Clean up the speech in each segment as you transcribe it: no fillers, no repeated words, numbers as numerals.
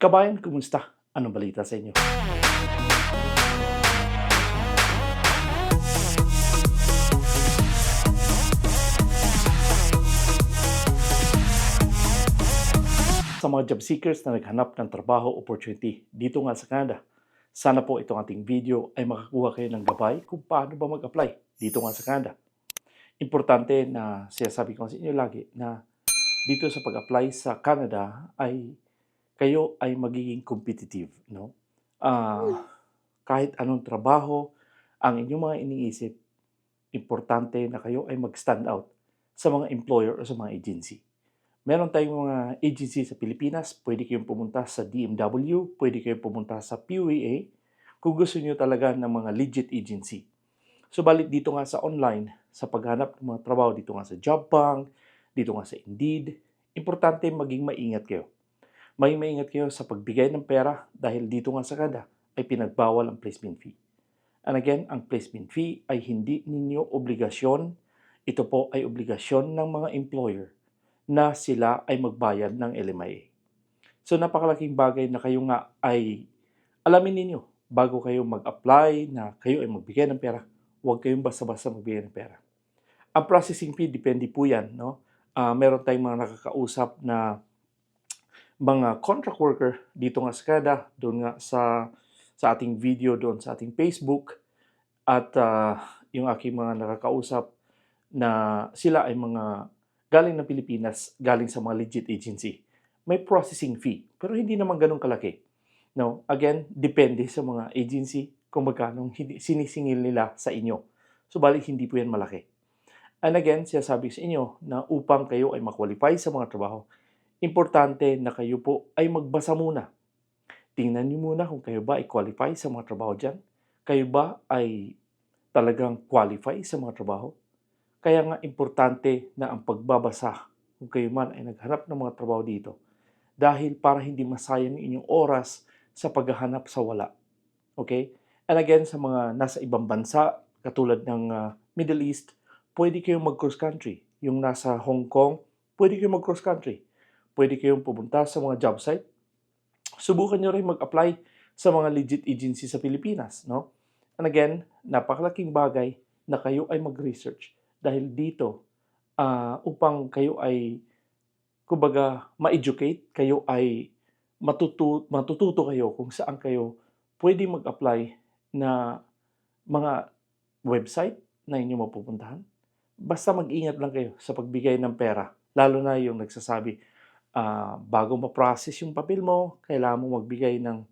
Kabayan, kumusta? Anong balita sa inyo? Sa mga job seekers na naghanap ng trabaho opportunity dito nga sa Canada, sana po itong ating video ay makakuha kayo ng gabay kung paano ba mag-apply dito nga sa Canada. Importante na sinasabi ko sa inyo lagi na dito sa pag-apply sa Canada ay kayo ay magiging competitive, no? Kahit anong trabaho ang inyong mga iniisip, importante na kayo ay mag-stand out sa mga employer o sa mga agency. Meron tayong mga agency sa Pilipinas, pwede kayong pumunta sa DMW, pwede kayong pumunta sa PUA kung gusto niyo talaga ng mga legit agency. Subalit dito nga sa online, sa paghanap ng mga trabaho dito nga sa Jobbank, dito nga sa Indeed, importante maging maingat kayo. Maging maingat kayo sa pagbigay ng pera dahil dito nga sa Canada ay pinagbawal ang placement fee. And again, ang placement fee ay hindi ninyo obligasyon. Ito po ay obligasyon ng mga employer na sila ay magbayad ng LMIA. So napakalaking bagay na kayo nga ay alamin ninyo bago kayo mag-apply na kayo ay magbigay ng pera. Huwag kayong basta-basta magbigay ng pera. Ang processing fee, depende po yan. No? Meron tayong mga nakakausap na mga contract worker dito nga sa Canada, doon nga sa ating video doon sa ating Facebook, at yung aking mga nakakausap na sila ay mga galing ng Pilipinas, galing sa mga legit agency. May processing fee, pero hindi naman ganun kalaki. No? Again, depende sa mga agency kung magkano sinisingil nila sa inyo. Subalit, hindi po yan malaki. And again, sinasabi sa inyo na upang kayo ay makwalify sa mga trabaho, importante na kayo po ay magbasa muna. Tingnan niyo muna kung kayo ba ay qualify sa mga trabaho dyan. Kayo ba ay talagang qualify sa mga trabaho? Kaya nga importante na ang pagbabasa kung kayo man ay naghanap ng mga trabaho dito. Dahil para hindi masayang inyong oras sa paghahanap sa wala. Okay? And again, sa mga nasa ibang bansa, katulad ng Middle East, pwede kayong mag-cross country. Yung nasa Hong Kong, pwede kayong mag-cross country. Pwede kayong pumunta sa mga job site. Subukan nyo rin mag-apply sa mga legit agency sa Pilipinas. No? And again, napakalaking bagay na kayo ay mag-research. Dahil dito, upang kayo ay, kumbaga, ma-educate, kayo ay matututo kayo kung saan kayo pwede mag-apply na mga website na inyong mapupuntahan. Basta mag-ingat lang kayo sa pagbigay ng pera. Lalo na yung nagsasabi, bago ma-process yung papel mo, kailangan mo magbigay ng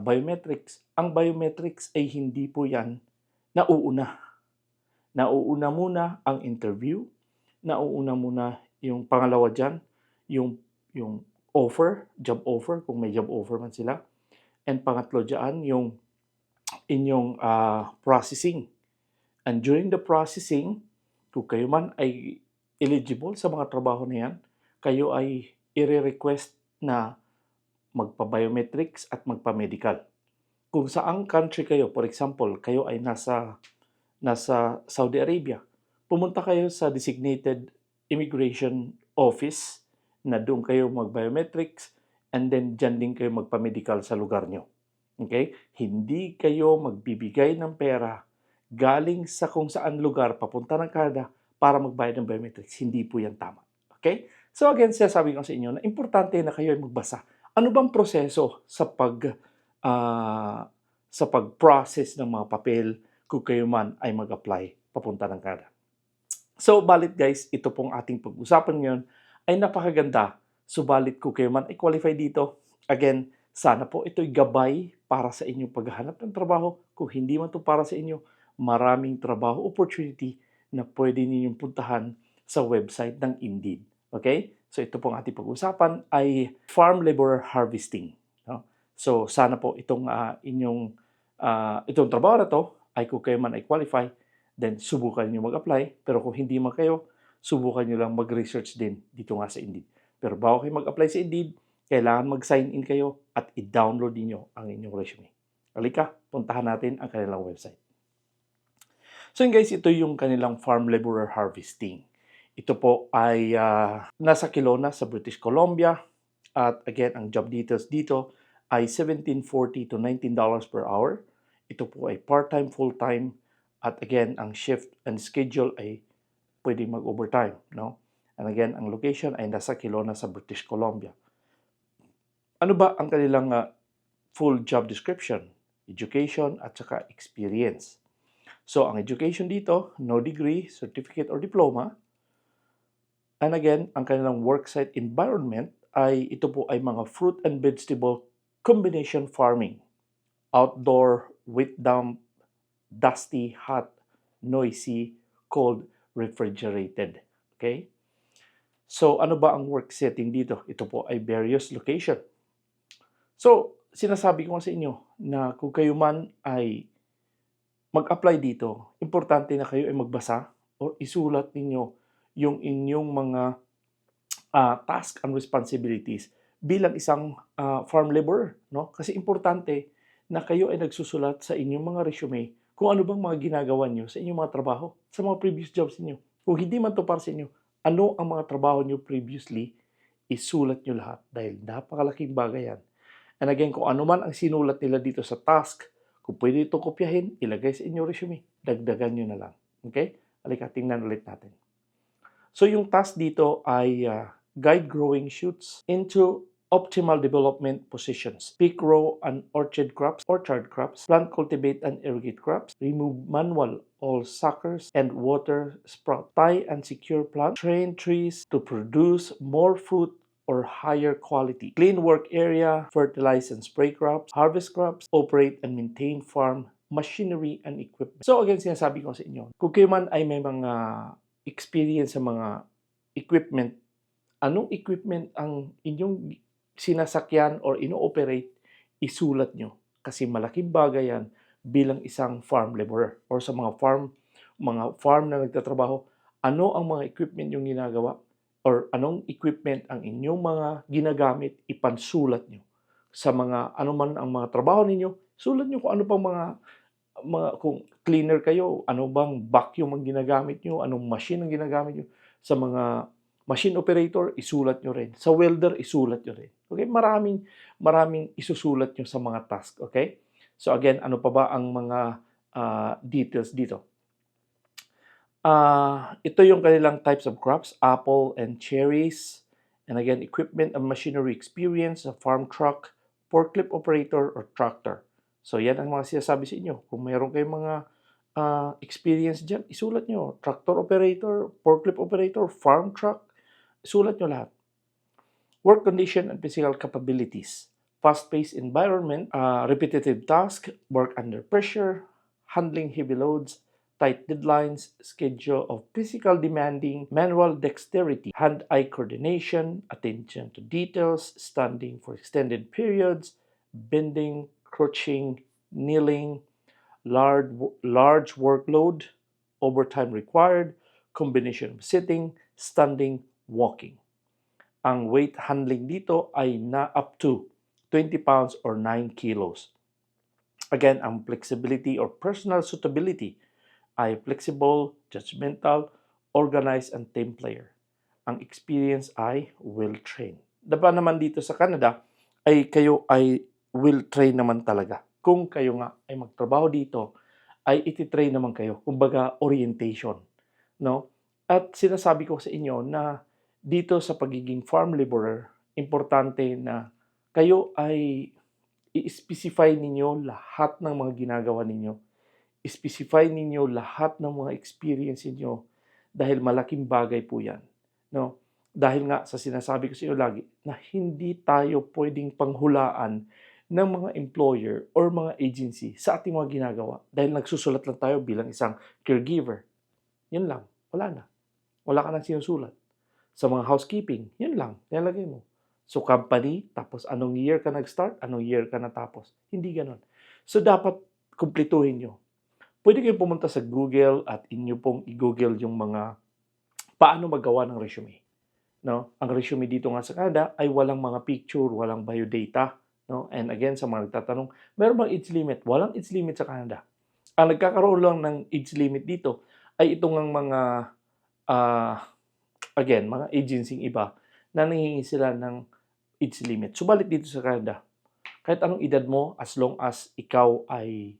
biometrics. Ang biometrics ay hindi po yan nauuna. Nauuna muna ang interview, nauuna muna yung pangalawa dyan, yung offer, job offer, kung may job offer man sila. And pangatlo dyan, yung inyong processing. And during the processing, kung kayo man ay eligible sa mga trabaho na yan, kayo ay i-request na magpa-biometrics at magpa-medical. Kung saang country kayo, for example, kayo ay nasa Saudi Arabia, pumunta kayo sa designated immigration office na doon kayo mag-biometrics and then dyan din kayo magpa-medical sa lugar nyo. Okay? Hindi kayo magbibigay ng pera galing sa kung saan lugar papunta ng Canada para magbayad ng biometrics. Hindi po yan tama. Okay? So again, sinasabi ko sa inyo na importante na kayo ay magbasa. Ano bang proseso sa pag-process ng mga papel kung kayo man ay mag-apply papunta ng Canada? So, balit guys, ito pong ating pag-usapan ngayon ay napakaganda. Subalit kung kayo man ay qualify dito, again, sana po ito'y gabay para sa inyong paghahanap ng trabaho. Kung hindi man ito para sa inyo, maraming trabaho opportunity na pwede ninyong puntahan sa website ng Indeed. Okay? So, ito pong ating pag-usapan ay farm laborer harvesting. No? So, sana po itong itong trabaho na to ay kung kayo man ay qualify, then subukan nyo mag-apply. Pero kung hindi man kayo, subukan nyo lang mag-research din dito nga sa Indeed. Pero bago kayo mag-apply sa Indeed, kailangan mag-sign in kayo at i-download niyo ang inyong resume. Halika, puntahan natin ang kanilang website. So guys, ito yung kanilang farm laborer harvesting. Ito po ay nasa Kelowna sa British Columbia. At again, ang job details dito ay $17.40 to $19 per hour. Ito po ay part-time, full-time. At again, ang shift and schedule ay pwedeng mag-overtime, no? And again, ang location ay nasa Kelowna sa British Columbia. Ano ba ang kanilang full job description? Education at saka experience. So, ang education dito, no degree, certificate, or diploma. And again, ang kanilang worksite environment ay ito po ay mga fruit and vegetable combination farming. Outdoor, wet damp, dusty, hot, noisy, cold, refrigerated. Okay? So, ano ba ang work setting dito? Ito po ay various location. So, sinasabi ko sa inyo na kung kayo man ay mag-apply dito, importante na kayo ay magbasa o isulat ninyo yung inyong mga task and responsibilities bilang isang farm laborer, no? Kasi importante na kayo ay nagsusulat sa inyong mga resume kung ano bang mga ginagawa niyo sa inyong mga trabaho, sa mga previous jobs niyo. Kung hindi man to para sa inyo, ano ang mga trabaho niyo previously, isulat niyo lahat dahil napakalaking bagay yan. And again, kung ano man ang sinulat nila dito sa task, kung pwede itong kopyahin, ilagay sa inyong resume, dagdagan nyo na lang. Okay? Halika, tingnan ulit natin. So, yung task dito ay guide growing shoots into optimal development positions. Pick row and orchard crops, plant, cultivate, and irrigate crops. Remove manual all suckers and water sprout. Tie and secure plants. Train trees to produce more fruit or higher quality. Clean work area, fertilize and spray crops, harvest crops, operate and maintain farm machinery and equipment. So again, sinasabi ko sa inyo, kung kayo man ay may mga experience sa mga equipment, anong equipment ang inyong sinasakyan or ino-operate, isulat nyo. Kasi malaking bagay yan bilang isang farm laborer or sa mga farm na nagtatrabaho, ano ang mga equipment yung ginagawa or anong equipment ang inyong mga ginagamit, ipansulat nyo. Sa mga, ano man ang mga trabaho ninyo, sulat nyo kung ano pang mga kung cleaner kayo, ano bang vacuum ang ginagamit nyo, anong machine ang ginagamit nyo. Sa mga machine operator, isulat nyo rin. Sa welder, isulat nyo rin. Okay? Maraming isusulat nyo sa mga task. Okay? So again, ano pa ba ang mga details dito? Ito yung kanilang types of crops, apple and cherries. And again, equipment and machinery experience, a farm truck, forklift operator, or tractor. So yan ang mga sinasabi sa inyo. Kung mayroon kayong mga experience dyan, isulat nyo. Tractor operator, forklift operator, farm truck, isulat nyo lahat. Work condition and physical capabilities. Fast-paced environment, repetitive task, work under pressure, handling heavy loads, tight deadlines, schedule of physical demanding, manual dexterity, hand-eye coordination, attention to details, standing for extended periods, bending, crouching, kneeling, large workload, overtime required, combination of sitting, standing, walking. Ang weight handling dito ay na up to 20 pounds or 9 kilos. Again, ang flexibility or personal suitability ay flexible, judgmental, organized, and team player. Ang experience ay well-trained. Diba naman dito sa Canada, ay kayo ay will-train naman talaga. Kung kayo nga ay magtrabaho dito, ay ititrain naman kayo. Kumbaga, orientation. No? At sinasabi ko sa inyo na dito sa pagiging farm laborer, importante na kayo ay i-specify ninyo lahat ng mga ginagawa ninyo. I-specify ninyo lahat ng mga experience niyo dahil malaking bagay po yan. No? Dahil nga sa sinasabi ko sa inyo lagi na hindi tayo pwedeng panghulaan ng mga employer or mga agency sa ating mga ginagawa dahil nagsusulat lang tayo bilang isang caregiver. Yun lang. Wala na. Wala ka nang sinusulat. Sa mga housekeeping, yun lang. Nilagay mo. So company, tapos anong year ka nag-start, anong year ka natapos. Hindi ganon. So dapat kumpletuhin nyo. Pwede kayong pumunta sa Google at inyo pong i-Google yung mga paano magawa ng resume. No? Ang resume dito nga sa Canada ay walang mga picture, walang biodata. No? And again, sa mga nagtatanong, meron bang age limit? Walang age limit sa Canada. Ang nagkakaroon lang ng age limit dito ay itong mga, mga agency iba na nanghihingi sila ng age limit. Subalit dito sa Canada, kahit anong edad mo, as long as ikaw ay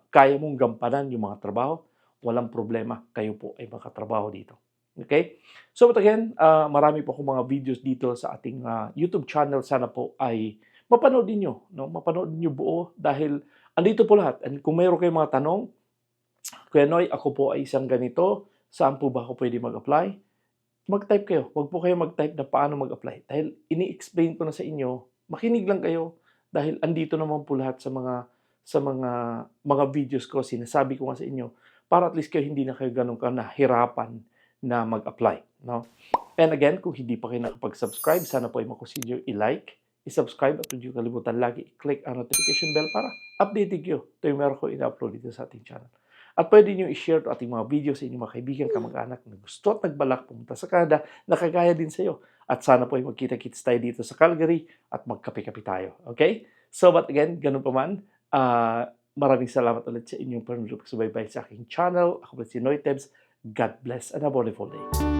kaya mong gampanan yung mga trabaho, walang problema. Kayo po ay makatrabaho dito. Okay? So, but again, marami po akong mga videos dito sa ating YouTube channel. Sana po ay mapanood niyo, no? Mapanood niyo buo dahil andito po lahat. And kung mayroon kayong mga tanong, Kuya Noy, ako po ay isang ganito. Saan po ba ako pwede mag-apply? Mag-type kayo. Huwag po kayo mag-type na paano mag-apply. Dahil ini-explain ko na sa inyo, makinig lang kayo dahil andito naman po lahat sa mga videos ko, sinasabi ko nga sa inyo, para at least kayo hindi na kayo ganun ka nahirapan na mag-apply, no? And again, kung hindi pa kayo nakapag-subscribe, sana po ay makonsider i-like, i-subscribe at huwag kalimutan lagi i-click ang notification bell para updated kayo tuwing meron ko ina-upload dito sa ating channel. At pwede nyo i-share to ating mga videos sa inyong mga kaibigan, kamag-anak na gusto at nagbalak pumunta sa Canada na kagaya din sa iyo. At sana po ay magkita-kits tayo dito sa Calgary at magkape-kape tayo. Okay? So, but again, ganun pa man, maraming salamat ulit sa inyong pagsubaybay sa aking channel. Ako po si Noy Tebs. God bless and have a wonderful day.